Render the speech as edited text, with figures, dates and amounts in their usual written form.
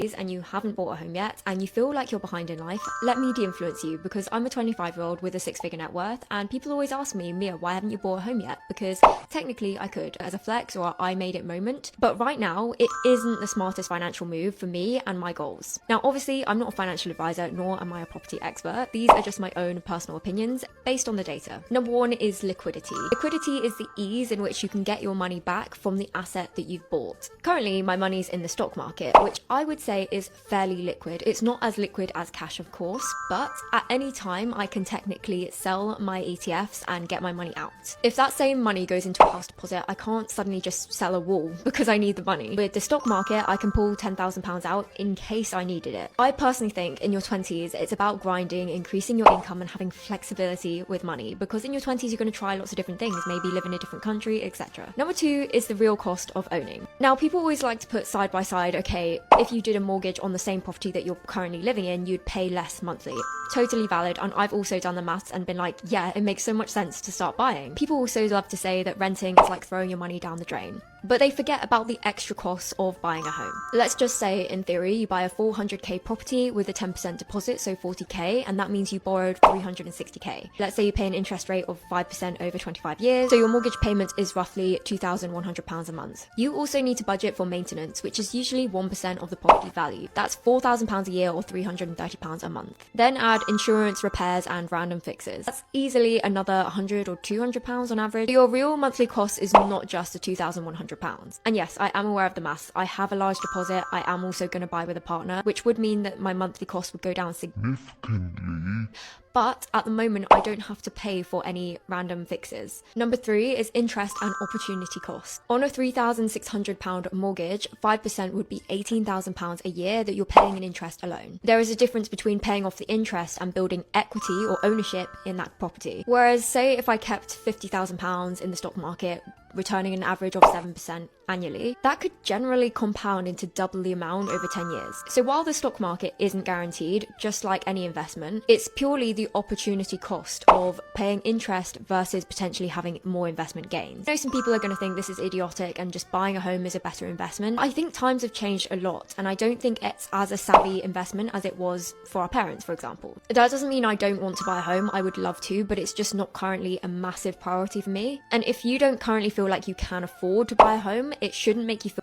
and you haven't bought a home yet and you feel like you're behind in life, let me de-influence you, because I'm a 25-year-old with a six-figure net worth, and people always ask me, Mia, why haven't you bought a home yet? Because technically I could, as a flex or I made it moment, but right now it isn't the smartest financial move for me and my goals. Now obviously I'm not a financial advisor, nor am I a property expert. These are just my own personal opinions based on the data. Number one is liquidity. Liquidity is the ease in which you can get your money back from the asset that you've bought. Currently my money's in the stock market, which I would say is fairly liquid. It's not as liquid as cash, of course, but at any time I can technically sell my ETFs and get my money out. If that same money goes into a house deposit, I can't suddenly just sell a wall because I need the money. With the stock market, I can pull £10,000 out in case I needed it. I personally think in your 20s, it's about grinding, increasing your income and having flexibility with money, because in your 20s, you're going to try lots of different things, maybe live in a different country, etc. Number two is the real cost of owning. Now, people always like to put side by side, okay, if you did a mortgage on the same property that you're currently living in, you'd pay less monthly. Totally valid, and I've also done the maths and been like, yeah, it makes so much sense to start buying. People also love to say that renting is like throwing your money down the drain, but they forget about the extra costs of buying a home. Let's just say, in theory, you buy a 400k property with a 10% deposit, so 40k, and that means you borrowed 360k. Let's say you pay an interest rate of 5% over 25 years, so your mortgage payment is roughly £2,100 a month. You also need to budget for maintenance, which is usually 1% of the property value. That's £4,000 a year or £330 a month. Then add insurance, repairs, and random fixes. That's easily another £100 or £200 on average. So your real monthly cost is not just the £2,100. And yes, I am aware of the maths. I have a large deposit. I am also going to buy with a partner, which would mean that my monthly cost would go down significantly. But at the moment, I don't have to pay for any random fixes. Number three is interest and opportunity cost. On a £3,600 mortgage, 5% would be £18,000 a year that you're paying in interest alone. There is a difference between paying off the interest and building equity or ownership in that property. Whereas, say if I kept £50,000 in the stock market, returning an average of 7% annually, that could generally compound into double the amount over 10 years. So while the stock market isn't guaranteed, just like any investment, it's purely the opportunity cost of paying interest versus potentially having more investment gains. I know some people are going to think this is idiotic and just buying a home is a better investment. I think times have changed a lot, and I don't think it's as a savvy investment as it was for our parents, for example. That doesn't mean I don't want to buy a home. I would love to, but it's just not currently a massive priority for me. And if you don't currently feel like you can afford to buy a home, it shouldn't make you feel